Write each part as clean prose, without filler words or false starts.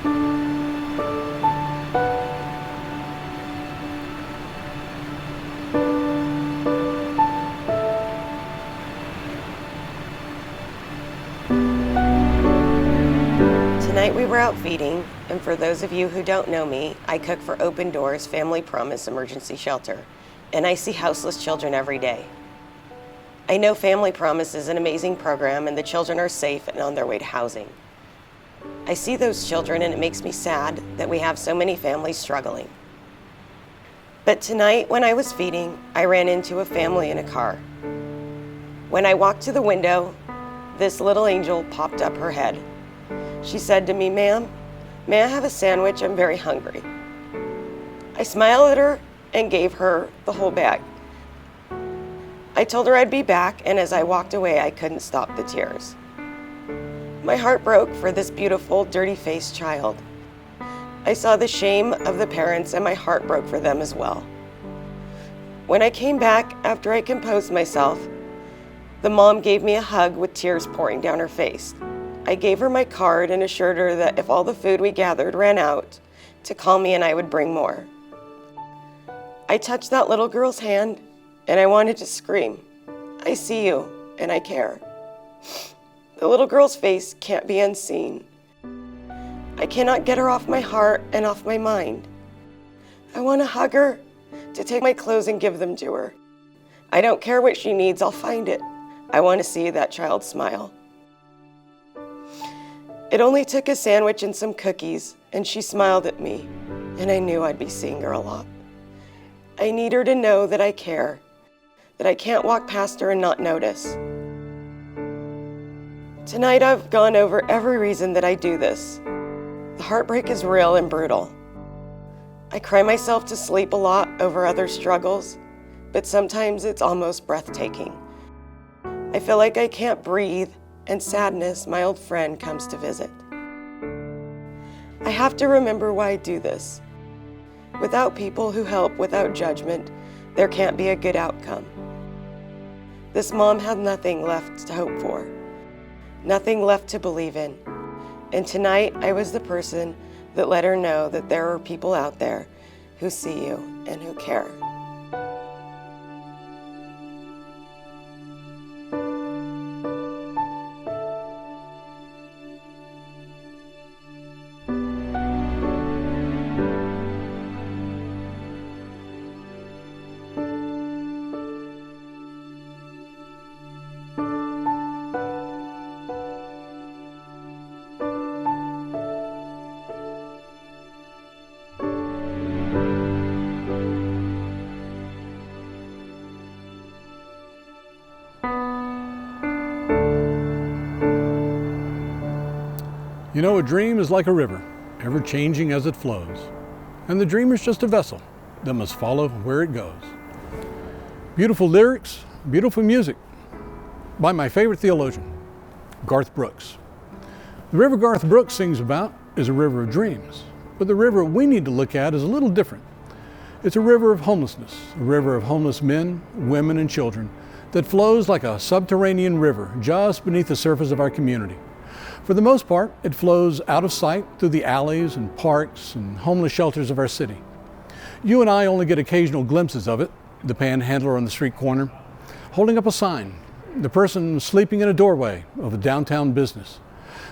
Tonight we were out feeding, and for those of you who don't know me, I cook for Open Doors Family Promise Emergency Shelter, and I see houseless children every day. I know Family Promise is an amazing program and the children are safe and on their way to housing. I see those children and it makes me sad that we have so many families struggling. But tonight when I was feeding, I ran into a family in a car. When I walked to the window, this little angel popped up her head. She said to me, "Ma'am, may I have a sandwich? I'm very hungry." I smiled at her and gave her the whole bag. I told her I'd be back, and as I walked away, I couldn't stop the tears. My heart broke for this beautiful, dirty-faced child. I saw the shame of the parents, and my heart broke for them as well. When I came back, after I composed myself, the mom gave me a hug with tears pouring down her face. I gave her my card and assured her that if all the food we gathered ran out, to call me and I would bring more. I touched that little girl's hand and I wanted to scream, "I see you and I care." The little girl's face can't be unseen. I cannot get her off my heart and off my mind. I want to hug her, to take my clothes and give them to her. I don't care what she needs, I'll find it. I want to see that child smile. It only took a sandwich and some cookies, and she smiled at me, and I knew I'd be seeing her a lot. I need her to know that I care, that I can't walk past her and not notice. Tonight I've gone over every reason that I do this. The heartbreak is real and brutal. I cry myself to sleep a lot over other struggles, but sometimes it's almost breathtaking. I feel like I can't breathe, and sadness, my old friend, comes to visit. I have to remember why I do this. Without people who help without judgment, there can't be a good outcome. This mom had nothing left to hope for, nothing left to believe in. And tonight, I was the person that let her know that there are people out there who see you and who care. You know, a dream is like a river, ever changing as it flows. And the dream is just a vessel that must follow where it goes. Beautiful lyrics, beautiful music by my favorite theologian, Garth Brooks. The river Garth Brooks sings about is a river of dreams, but the river we need to look at is a little different. It's a river of homelessness, a river of homeless men, women, and children that flows like a subterranean river just beneath the surface of our community. For the most part, it flows out of sight through the alleys and parks and homeless shelters of our city. You and I only get occasional glimpses of it, the panhandler on the street corner, holding up a sign, the person sleeping in a doorway of a downtown business,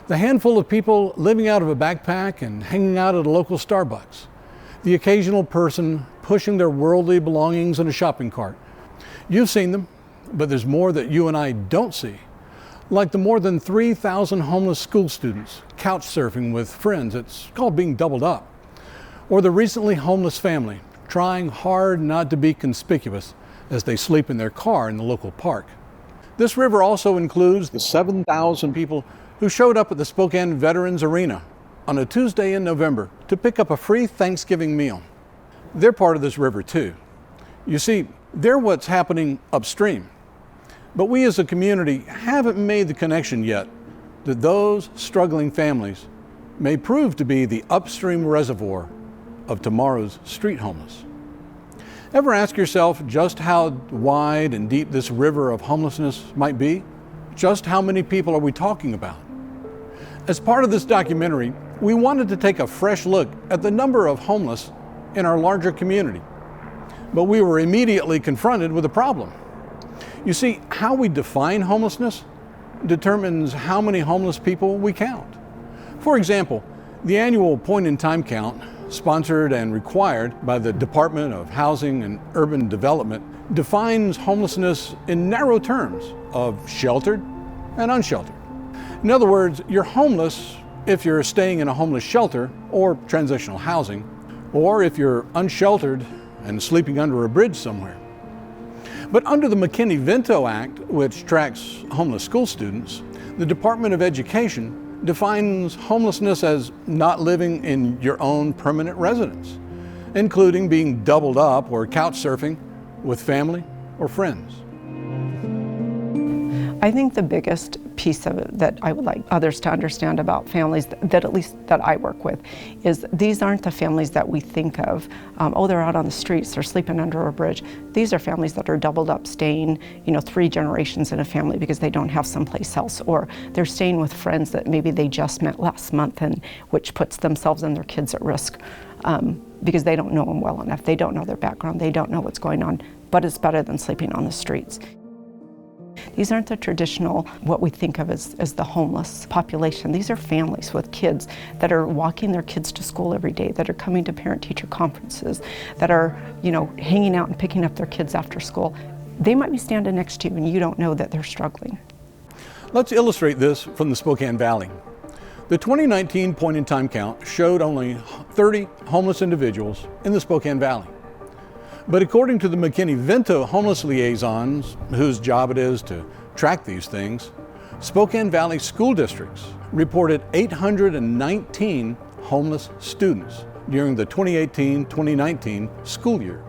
the handful of people living out of a backpack and hanging out at a local Starbucks, the occasional person pushing their worldly belongings in a shopping cart. You've seen them, but there's more that you and I don't see. Like the more than 3,000 homeless school students couch surfing with friends, it's called being doubled up. Or the recently homeless family trying hard not to be conspicuous as they sleep in their car in the local park. This river also includes the 7,000 people who showed up at the Spokane Veterans Arena on a Tuesday in November to pick up a free Thanksgiving meal. They're part of this river too. You see, they're what's happening upstream. But we as a community haven't made the connection yet that those struggling families may prove to be the upstream reservoir of tomorrow's street homeless. Ever ask yourself just how wide and deep this river of homelessness might be? Just how many people are we talking about? As part of this documentary, we wanted to take a fresh look at the number of homeless in our larger community. But we were immediately confronted with a problem. You see, how we define homelessness determines how many homeless people we count. For example, the annual point-in-time count, sponsored and required by the Department of Housing and Urban Development, defines homelessness in narrow terms of sheltered and unsheltered. In other words, you're homeless if you're staying in a homeless shelter or transitional housing, or if you're unsheltered and sleeping under a bridge somewhere. But under the McKinney-Vento Act, which tracks homeless school students, the Department of Education defines homelessness as not living in your own permanent residence, including being doubled up or couch surfing with family or friends. I think the biggest piece of it that I would like others to understand about families that at least that I work with is these aren't the families that we think of, oh, they're out on the streets, they're sleeping under a bridge. These are families that are doubled up, staying, 3 generations in a family because they don't have someplace else, or they're staying with friends that maybe they just met last month, and which puts themselves and their kids at risk because they don't know them well enough. They don't know their background, they don't know what's going on, but it's better than sleeping on the streets. These aren't the traditional, what we think of as the homeless population. These are families with kids that are walking their kids to school every day, that are coming to parent-teacher conferences, that are, hanging out and picking up their kids after school. They might be standing next to you and you don't know that they're struggling. Let's illustrate this from the Spokane Valley. The 2019 point-in-time count showed only 30 homeless individuals in the Spokane Valley. But according to the McKinney-Vento homeless liaisons, whose job it is to track these things, Spokane Valley school districts reported 819 homeless students during the 2018-2019 school year.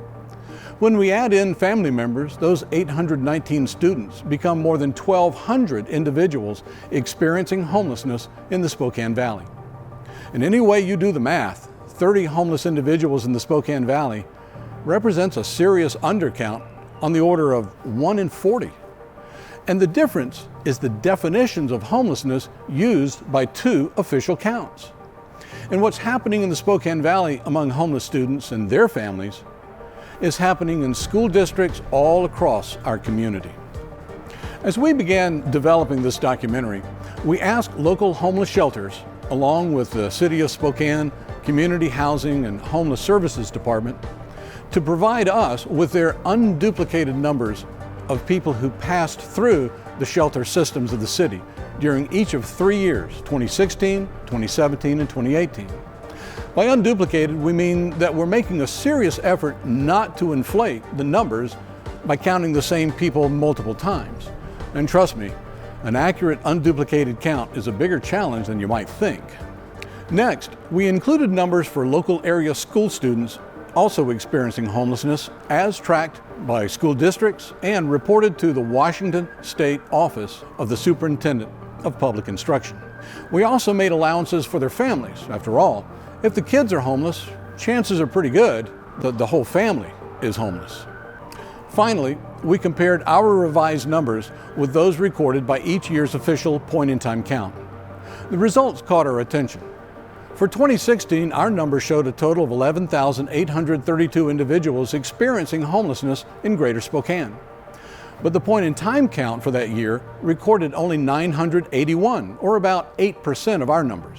When we add in family members, those 819 students become more than 1,200 individuals experiencing homelessness in the Spokane Valley. And any way you do the math, 30 homeless individuals in the Spokane Valley represents a serious undercount on the order of 1 in 40. And the difference is the definitions of homelessness used by 2 official counts. And what's happening in the Spokane Valley among homeless students and their families is happening in school districts all across our community. As we began developing this documentary, we asked local homeless shelters, along with the City of Spokane Community Housing and Homeless Services Department, to provide us with their unduplicated numbers of people who passed through the shelter systems of the city during each of 3 years, 2016, 2017, and 2018. By unduplicated, we mean that we're making a serious effort not to inflate the numbers by counting the same people multiple times. And trust me, an accurate unduplicated count is a bigger challenge than you might think. Next, we included numbers for local area school students also experiencing homelessness as tracked by school districts and reported to the Washington State Office of the Superintendent of Public Instruction. We also made allowances for their families. After all, if the kids are homeless, chances are pretty good that the whole family is homeless. Finally, we compared our revised numbers with those recorded by each year's official point-in-time count. The results caught our attention. For 2016, our numbers showed a total of 11,832 individuals experiencing homelessness in Greater Spokane. But the point-in-time count for that year recorded only 981, or about 8% of our numbers.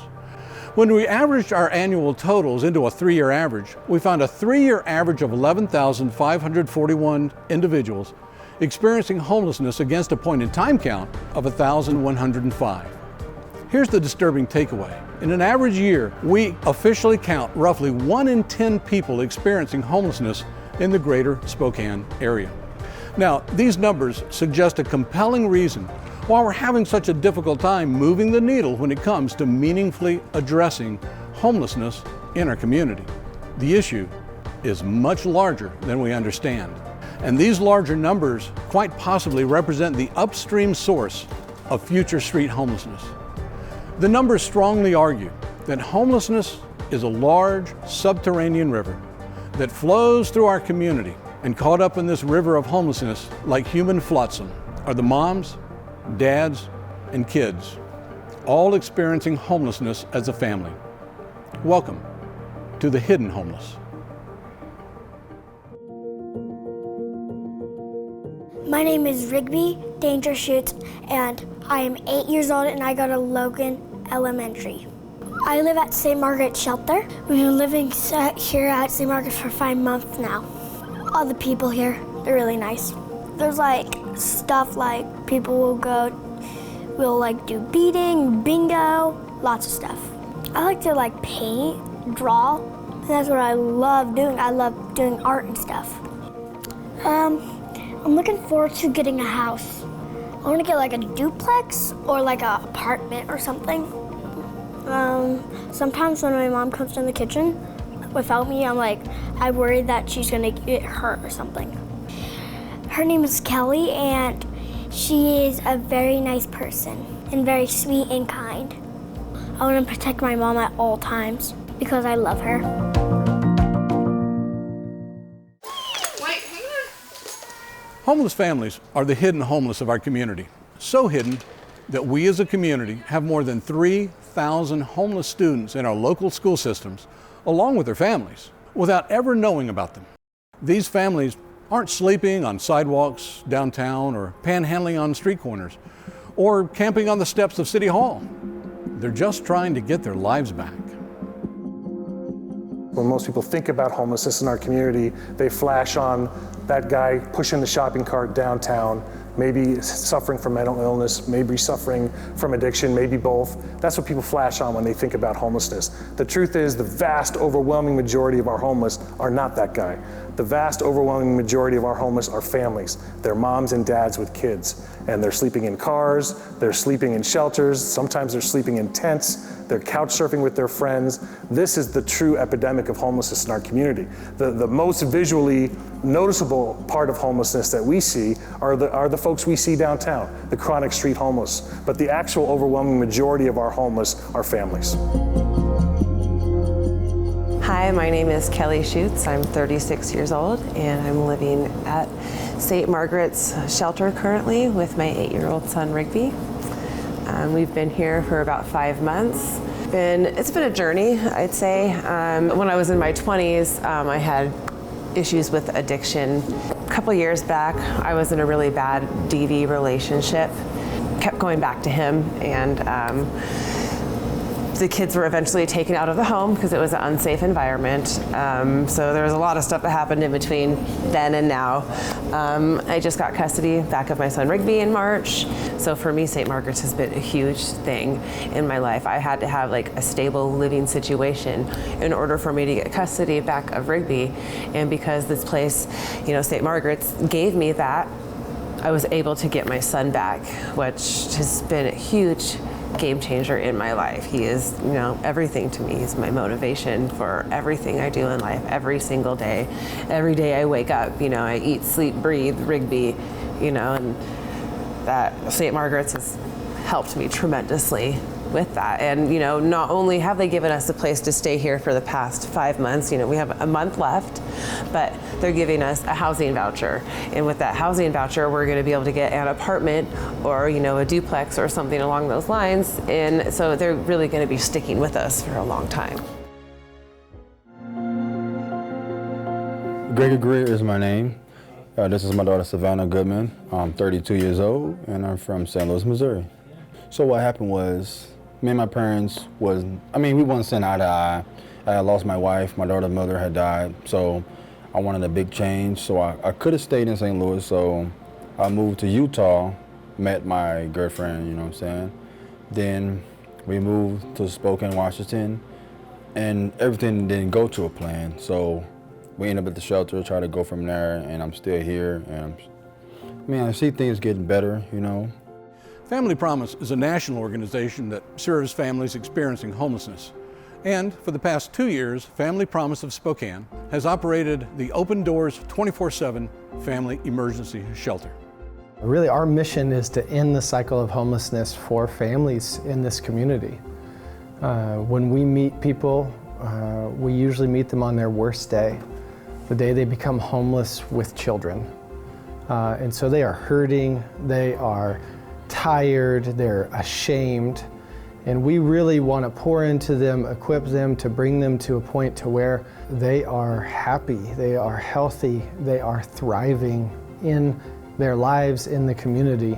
When we averaged our annual totals into a 3-year average, we found a 3-year average of 11,541 individuals experiencing homelessness against a point-in-time count of 1,105. Here's the disturbing takeaway. In an average year, we officially count roughly 1 in 10 people experiencing homelessness in the Greater Spokane area. Now, these numbers suggest a compelling reason why we're having such a difficult time moving the needle when it comes to meaningfully addressing homelessness in our community. The issue is much larger than we understand. And these larger numbers quite possibly represent the upstream source of future street homelessness. The numbers strongly argue that homelessness is a large subterranean river that flows through our community, and caught up in this river of homelessness like human flotsam are the moms, dads, and kids, all experiencing homelessness as a family. Welcome to the hidden homeless. My name is Rigby Danger Schutz, and I am 8 years old, and I go to Logan Elementary. I live at St. Margaret's Shelter. We've been living here at St. Margaret's for 5 months now. All the people here, they're really nice. There's like stuff like people will like do beading, bingo, lots of stuff. I like to like paint, draw, and that's what I love doing. I love doing art and stuff. I'm looking forward to getting a house. I want to get like a duplex or like an apartment or something. Sometimes when my mom comes in the kitchen without me, I worry that she's gonna get hurt or something. Her name is Kelly, and she is a very nice person and very sweet and kind. I want to protect my mom at all times because I love her. Wait, hang on. Homeless families are the hidden homeless of our community. So hidden that we as a community have more than 3,000 homeless students in our local school systems, along with their families, without ever knowing about them. These families aren't sleeping on sidewalks downtown or panhandling on street corners or camping on the steps of City Hall. They're just trying to get their lives back. When most people think about homelessness in our community, they flash on that guy pushing the shopping cart downtown, maybe suffering from mental illness, maybe suffering from addiction, maybe both. That's what people flash on when they think about homelessness. The truth is, the vast overwhelming majority of our homeless are not that guy. The vast overwhelming majority of our homeless are families. They're moms and dads with kids. And they're sleeping in cars, they're sleeping in shelters, sometimes they're sleeping in tents, they're couch surfing with their friends. This is the true epidemic of homelessness in our community. The most visually noticeable part of homelessness that we see are the folks we see downtown, the chronic street homeless. But the actual overwhelming majority of our homeless are families. Hi, my name is Kelly Schutz. I'm 36 years old, and I'm living at St. Margaret's Shelter currently with my 8-year-old son, Rigby. We've been here for about 5 months. It's been a journey, I'd say. When I was in my 20s, I had issues with addiction. A couple years back, I was in a really bad DV relationship. Kept going back to him, and the kids were eventually taken out of the home because it was an unsafe environment. So there was a lot of stuff that happened in between then and now. I just got custody back of my son Rigby in March. So for me, St. Margaret's has been a huge thing in my life. I had to have like a stable living situation in order for me to get custody back of Rigby. And because this place, St. Margaret's gave me that, I was able to get my son back, which has been a huge game changer in my life. He is, everything to me. He's my motivation for everything I do in life, every single day. Every day I wake up, I eat, sleep, breathe Rigby, and that St. Margaret's has helped me tremendously with that. And, not only have they given us a place to stay here for the past 5 months, we have a month left, but they're giving us a housing voucher. And with that housing voucher, we're going to be able to get an apartment or, a duplex or something along those lines. And so they're really going to be sticking with us for a long time. Gregory Greer is my name. This is my daughter, Savannah Goodman. I'm 32 years old, and I'm from St. Louis, Missouri. So what happened was, me and my parents we wasn't seeing eye to eye. I had lost my wife, my daughter's mother had died, so I wanted a big change. So I could have stayed in St. Louis, so I moved to Utah, met my girlfriend, Then we moved to Spokane, Washington, and everything didn't go to a plan. So we ended up at the shelter, tried to go from there, and I'm still here. And I see things getting better, Family Promise is a national organization that serves families experiencing homelessness. And for the past 2 years, Family Promise of Spokane has operated the Open Doors 24/7 Family Emergency Shelter. Really, our mission is to end the cycle of homelessness for families in this community. When we meet people, we usually meet them on their worst day, the day they become homeless with children. And so they are hurting, they are tired, they're ashamed, And we really want to pour into them, equip them to bring them to a point to where they are happy, they are healthy, they are thriving in their lives, in the community.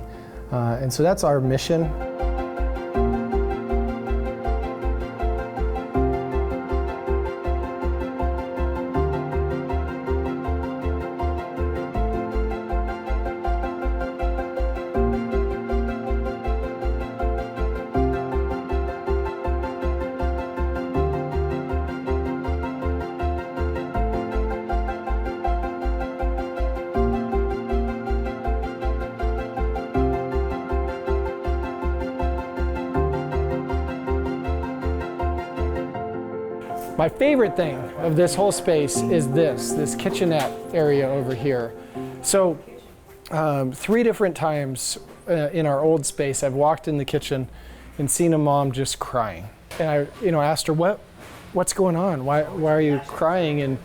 And so that's our mission. My favorite thing of this whole space is this kitchenette area over here. So 3 different times in our old space, I've walked in the kitchen and seen a mom just crying. And I asked her, what's going on? Why are you crying? And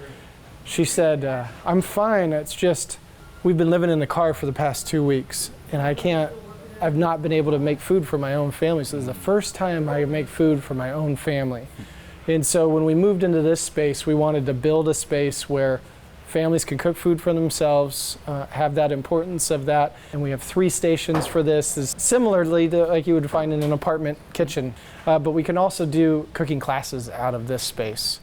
she said, I'm fine. It's just, we've been living in the car for the past 2 weeks and I've not been able to make food for my own family. So this is the first time I make food for my own family. And so when we moved into this space, we wanted to build a space where families can cook food for themselves, have that importance of that. And we have 3 stations for this, is similarly to like you would find in an apartment kitchen. But we can also do cooking classes out of this space.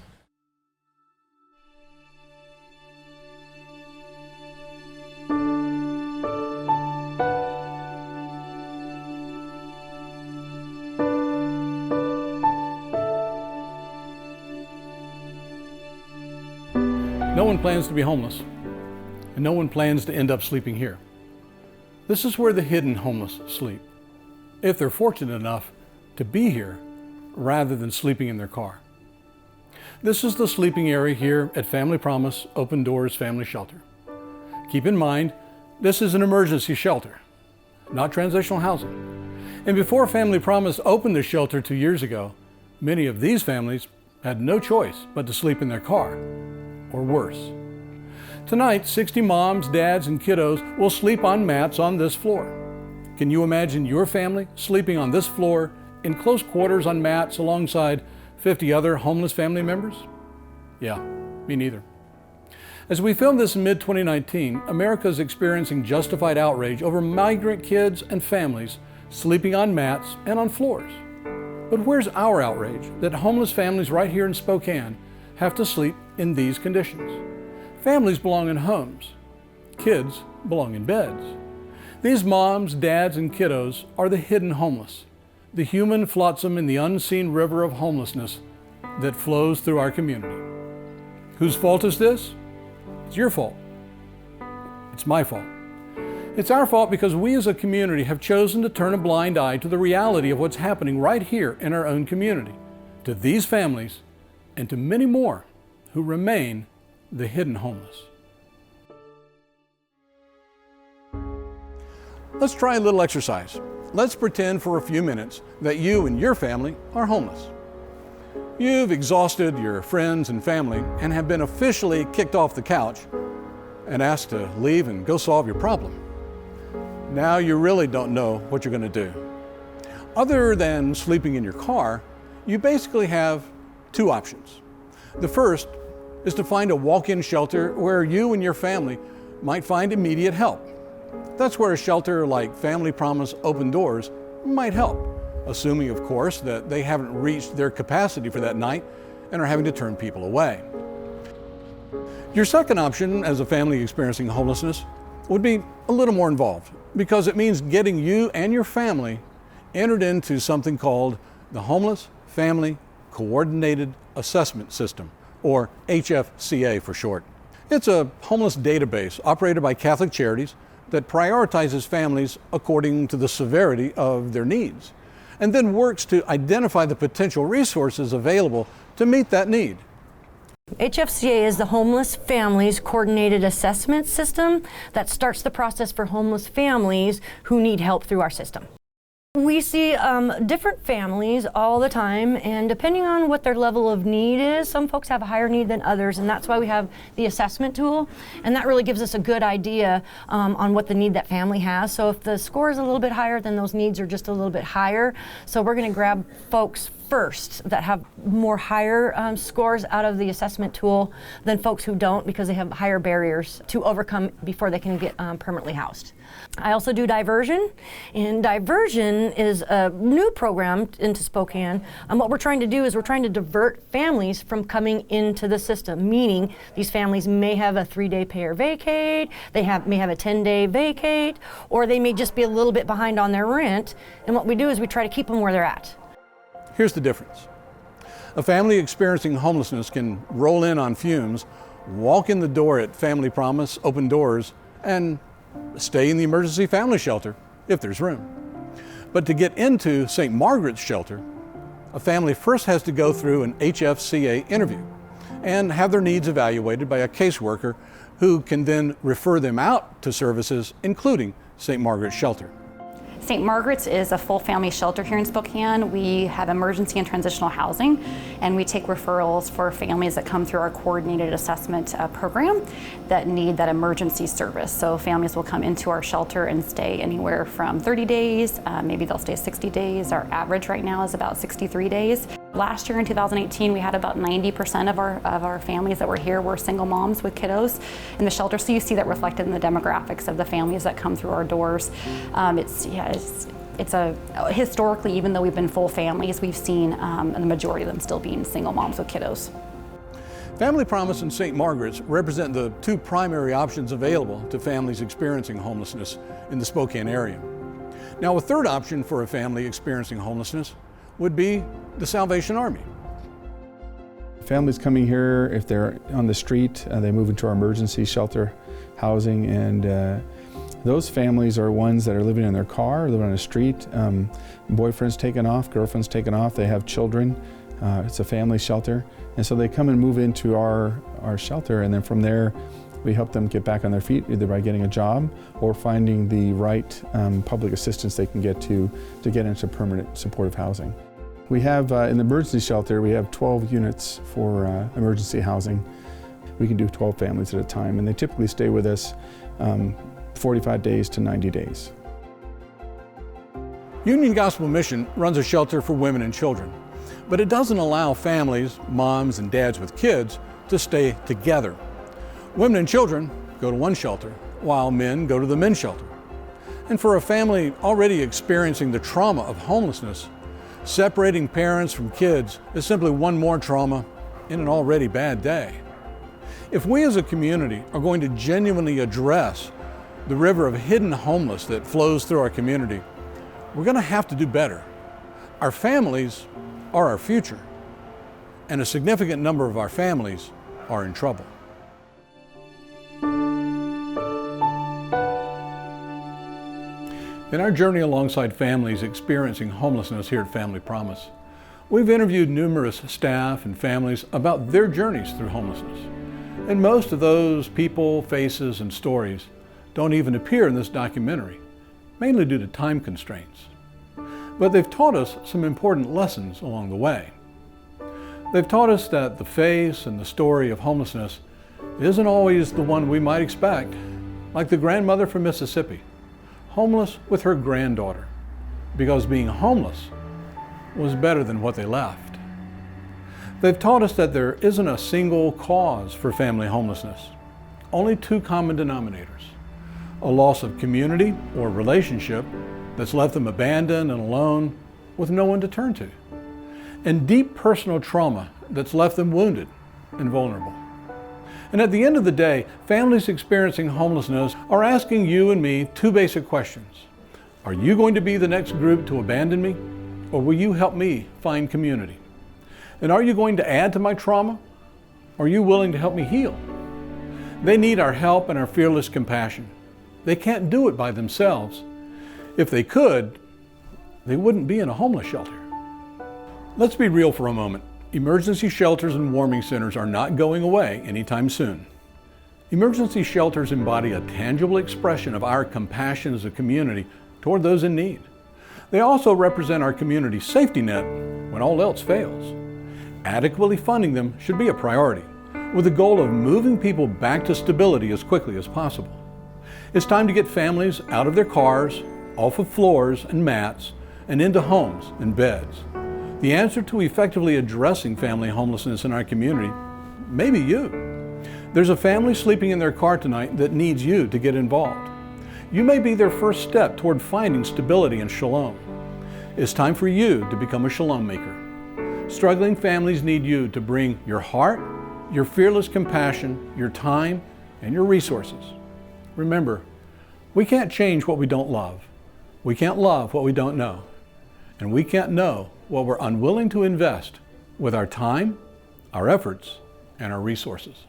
No one plans to be homeless, and no one plans to end up sleeping here. This is where the hidden homeless sleep, if they're fortunate enough to be here rather than sleeping in their car. This is the sleeping area here at Family Promise Open Doors Family Shelter. Keep in mind, this is an emergency shelter, not transitional housing. And before Family Promise opened the shelter 2 years ago, many of these families had no choice but to sleep in their car, or worse. Tonight, 60 moms, dads, and kiddos will sleep on mats on this floor. Can you imagine your family sleeping on this floor in close quarters on mats alongside 50 other homeless family members? Yeah, me neither. As we film this in mid-2019, America is experiencing justified outrage over migrant kids and families sleeping on mats and on floors. But where's our outrage that homeless families right here in Spokane have to sleep in these conditions? Families belong in homes. Kids belong in beds. These moms, dads, and kiddos are the hidden homeless, the human flotsam in the unseen river of homelessness that flows through our community. Whose fault is this? It's your fault. It's my fault. It's our fault because we as a community have chosen to turn a blind eye to the reality of what's happening right here in our own community, to these families, and to many more who remain the hidden homeless. Let's try a little exercise. Let's pretend for a few minutes that you and your family are homeless. You've exhausted your friends and family and have been officially kicked off the couch and asked to leave and go solve your problem. Now you really don't know what you're going to do. Other than sleeping in your car, you basically have 2 options. The first is to find a walk-in shelter where you and your family might find immediate help. That's where a shelter like Family Promise Open Doors might help, assuming, of course, that they haven't reached their capacity for that night and are having to turn people away. Your second option as a family experiencing homelessness would be a little more involved, because it means getting you and your family entered into something called the Homeless Family Coordinated Assessment System, or HFCA for short. It's a homeless database operated by Catholic Charities that prioritizes families according to the severity of their needs, and then works to identify the potential resources available to meet that need. HFCA is the Homeless Families Coordinated Assessment System that starts the process for homeless families who need help through our system. We see different families all the time, and depending on what their level of need is, some folks have a higher need than others, and that's why we have the assessment tool, and that really gives us a good idea on what the need that family has. So if the score is a little bit higher, then those needs are just a little bit higher. So we're going to grab folks first that have more higher scores out of the assessment tool than folks who don't, because they have higher barriers to overcome before they can get permanently housed. I also do diversion, and diversion is a new program into Spokane. And what we're trying to do is we're trying to divert families from coming into the system, meaning these families may have a 3-day pay or vacate, may have a 10-day vacate, or they may just be a little bit behind on their rent. And what we do is we try to keep them where they're at. Here's the difference. A family experiencing homelessness can roll in on fumes, walk in the door at Family Promise, open doors, and stay in the emergency family shelter if there's room. But to get into St. Margaret's shelter, a family first has to go through an HFCA interview and have their needs evaluated by a caseworker who can then refer them out to services, including St. Margaret's shelter. St. Margaret's is a full family shelter here in Spokane. We have emergency and transitional housing, and we take referrals for families that come through our coordinated assessment program that need that emergency service. So families will come into our shelter and stay anywhere from 30 days, maybe they'll stay 60 days. Our average right now is about 63 days. Last year in 2018, we had about 90% of our families that were here were single moms with kiddos in the shelter. So you see that reflected in the demographics of the families that come through our doors. It's historically, even though we've been full families, we've seen the majority of them still being single moms with kiddos. Family Promise and St. Margaret's represent the two primary options available to families experiencing homelessness in the Spokane area. Now, a third option for a family experiencing homelessness would be the Salvation Army. Families coming here, if they're on the street, they move into our emergency shelter housing, and those families are ones that are living in their car, living on the street, boyfriend's taken off, girlfriend's taken off, they have children, it's a family shelter, and so they come and move into our shelter, and then from there we help them get back on their feet, either by getting a job or finding the right public assistance they can get to get into permanent supportive housing. We have, in the emergency shelter, we have 12 units for emergency housing. We can do 12 families at a time, and they typically stay with us 45 days to 90 days. Union Gospel Mission runs a shelter for women and children, but it doesn't allow families, moms and dads with kids, to stay together. Women and children go to one shelter, while men go to the men's shelter. And for a family already experiencing the trauma of homelessness, separating parents from kids is simply one more trauma in an already bad day. If we as a community are going to genuinely address the river of hidden homeless that flows through our community, we're going to have to do better. Our families are our future, and a significant number of our families are in trouble. In our journey alongside families experiencing homelessness here at Family Promise, we've interviewed numerous staff and families about their journeys through homelessness. And most of those people, faces, and stories don't even appear in this documentary, mainly due to time constraints. But they've taught us some important lessons along the way. They've taught us that the face and the story of homelessness isn't always the one we might expect, like the grandmother from Mississippi, homeless with her granddaughter, because being homeless was better than what they left. They've taught us that there isn't a single cause for family homelessness, only two common denominators: a loss of community or relationship that's left them abandoned and alone with no one to turn to, and deep personal trauma that's left them wounded and vulnerable. And at the end of the day, families experiencing homelessness are asking you and me two basic questions. Are you going to be the next group to abandon me, or will you help me find community? And are you going to add to my trauma, or are you willing to help me heal? They need our help and our fearless compassion. They can't do it by themselves. If they could, they wouldn't be in a homeless shelter. Let's be real for a moment. Emergency shelters and warming centers are not going away anytime soon. Emergency shelters embody a tangible expression of our compassion as a community toward those in need. They also represent our community's safety net when all else fails. Adequately funding them should be a priority, with the goal of moving people back to stability as quickly as possible. It's time to get families out of their cars, off of floors and mats, and into homes and beds. The answer to effectively addressing family homelessness in our community may be you. There's a family sleeping in their car tonight that needs you to get involved. You may be their first step toward finding stability and shalom. It's time for you to become a shalom maker. Struggling families need you to bring your heart, your fearless compassion, your time, and your resources. Remember, we can't change what we don't love. We can't love what we don't know. And we can't know what we're unwilling to invest with our time, our efforts, and our resources.